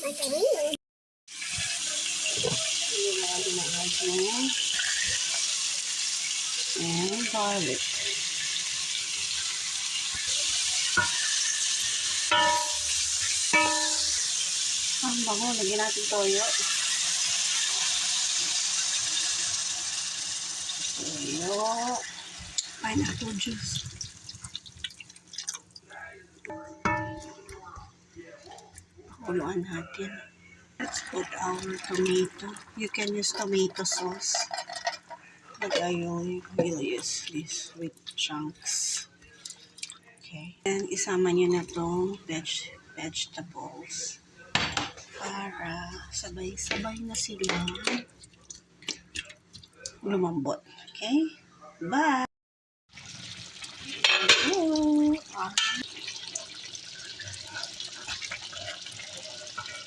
And garlic. Ang bango, lagyan natin toyo. Toyo. Pineapple juice. Pakuluan natin. Let's put our tomato. You can use tomato sauce. But I will use this with chunks. Okay. And isama nyo na itong vegetables para sabay-sabay na silang lumambot. Okay? Bye!